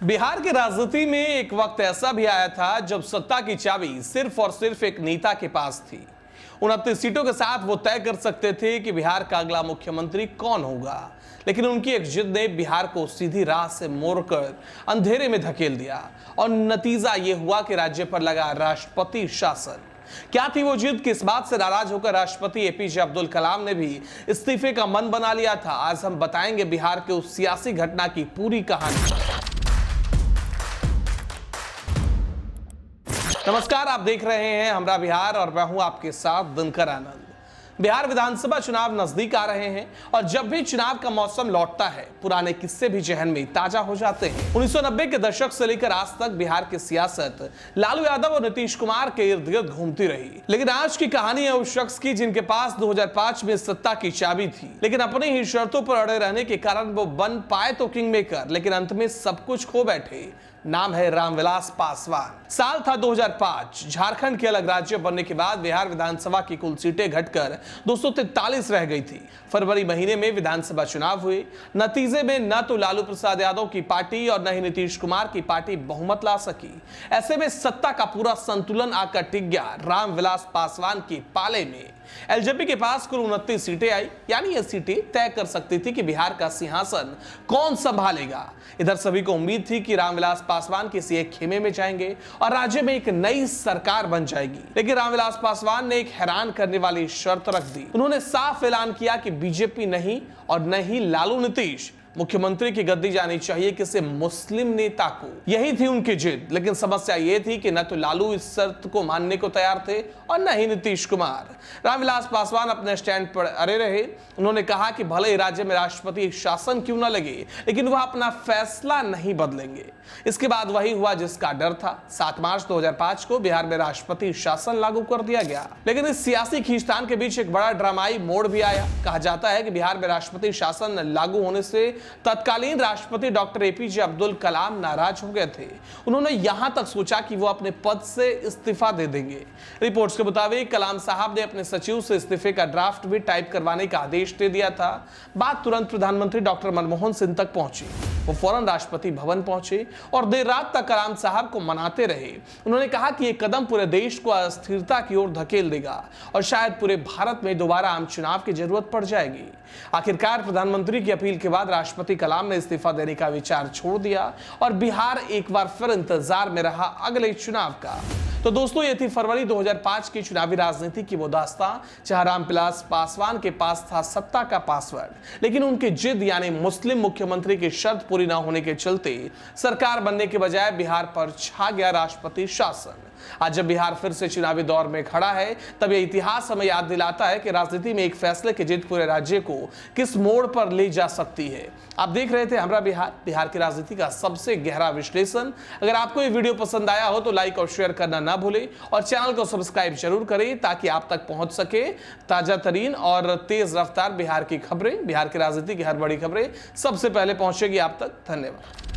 बिहार की राजनीति में एक वक्त ऐसा भी आया था जब सत्ता की चाबी सिर्फ और सिर्फ एक नेता के पास थी। 29 सीटों के साथ वो तय कर सकते थे कि बिहार का अगला मुख्यमंत्री कौन होगा, लेकिन उनकी एक जिद ने बिहार को सीधी राह से मोड़कर अंधेरे में धकेल दिया और नतीजा ये हुआ कि राज्य पर लगा राष्ट्रपति शासन। क्या थी वो जिद? किस बात से नाराज होकर राष्ट्रपति एपीजे अब्दुल कलाम ने भी इस्तीफे का मन बना लिया था? आज हम बताएंगे बिहार के उस सियासी घटना की पूरी कहानी। नमस्कार, आप देख रहे हैं हमरा बिहार और मैं हूं आपके साथ दिनकर आनंद। बिहार विधानसभा चुनाव नजदीक आ रहे हैं और जब भी चुनाव का मौसम लौटता है पुराने किस्से भी जहन में ताजा हो जाते हैं। 1990 के दशक से लेकर आज तक बिहार की सियासत लालू यादव और नीतीश कुमार के इर्द गिर्द घूमती रही, लेकिन आज की कहानी है उस शख्स की जिनके पास 2005 में सत्ता की चाबी थी, लेकिन अपनी ही शर्तों पर अड़े रहने के कारण वो बन पाए तो किंग मेकर, लेकिन अंत में सब कुछ खो बैठे। नाम है रामविलास पासवान। साल था 2005। झारखंड के अलग राज्य बनने के बाद बिहार विधानसभा की कुल सीटें घटकर 243 रह गई थी। फरवरी महीने में विधानसभा चुनाव हुए। नतीजे में न तो लालू प्रसाद यादव की पार्टी और न ही नीतीश कुमार की पार्टी बहुमत ला सकी। ऐसे में सत्ता का पूरा संतुलन आकर टिक गया रामविलास पासवान के पाले में। एलजेपी के पास कुल 29 सीटें आई, यानी ये सीटें तय कर सकती थी कि बिहार का सिंहासन कौन संभालेगा। इधर सभी को उम्मीद थी कि रामविलास पासवान किसी एक खेमे में जाएंगे और राज्य में एक नई सरकार बन जाएगी, लेकिन रामविलास पासवान ने एक हैरान करने वाली शर्त रख दी। उन्होंने साफ ऐलान किया कि बीजेपी नहीं और न ही लालू नीतीश, मुख्यमंत्री की गद्दी जानी चाहिए किसी मुस्लिम नेता को। यही थी उनकी जिद, लेकिन समस्या यह थी कि न तो लालू इस शर्त को मानने को तैयार थे और न ही नीतीश कुमार। रामविलास पासवान अपने स्टैंड पर अड़े रहे। उन्होंने कहा कि भले ही राज्य में राष्ट्रपति शासन क्यों न लगे, लेकिन वह अपना फैसला नहीं बदलेंगे। इसके बाद वही हुआ जिसका डर था। 7 मार्च 2005 को बिहार में राष्ट्रपति शासन लागू कर दिया गया, लेकिन इस सियासी खींचतान के बीच एक बड़ा ड्रामाई मोड़ भी आया। कहा जाता है कि बिहार में राष्ट्रपति शासन लागू होने से तत्कालीन राष्ट्रपति डॉक्टर एपीजे अब्दुल कलाम नाराज हो गए थे। उन्होंने यहां तक सोचा कि वो अपने पद से इस्तीफा दे देंगे। रिपोर्ट्स के मुताबिक कलाम साहब ने अपने सचिव से इस्तीफे का ड्राफ्ट भी टाइप करवाने का आदेश दे दिया था। बात तुरंत प्रधानमंत्री डॉक्टर मनमोहन सिंह तक पहुंची। वो फौरन राष्ट्रपति भवन पहुंचे और देर रात तक कलाम साहब को मनाते रहे। उन्होंने कहा कि यह कदम पूरे देश को अस्थिरता की ओर धकेल देगा और शायद पूरे भारत में दोबारा आम चुनाव की जरूरत पड़ जाएगी। आखिरकार प्रधानमंत्री की अपील के बाद राष्ट्रपति कलाम ने इस्तीफा देने का विचार छोड़ दिया और बिहार एक बार फिर इंतजार में रहा अगले चुनाव का। तो दोस्तों, ये थी फरवरी 2005 की चुनावी राजनीति की वो दास्तां जहां रामविलास पासवान के पास था सत्ता का पासवर्ड, लेकिन उनकी जिद यानी मुस्लिम मुख्यमंत्री की शर्त पूरी न होने के चलते सरकार बनने के बजाय बिहार पर छा गया राष्ट्रपति शासन। आज जब बिहार फिर से चुनावी दौर में खड़ा है, तब यह इतिहास हमें याद दिलाता है कि राजनीति में एक फैसले की जिद पूरे राज्य को किस मोड़ पर ले जा सकती है। आप देख रहे थे हमरा बिहार की राजनीति का सबसे गहरा विश्लेषण। अगर आपको ये वीडियो पसंद आया हो तो लाइक और शेयर करना ना भूलें और चैनल को सब्सक्राइब जरूर करें ताकि आप तक पहुंच सके ताजा तरीन और तेज रफ्तार बिहार की खबरें। बिहार की राजनीति की हर बड़ी खबरें सबसे पहले पहुंचेगी आप तक। धन्यवाद।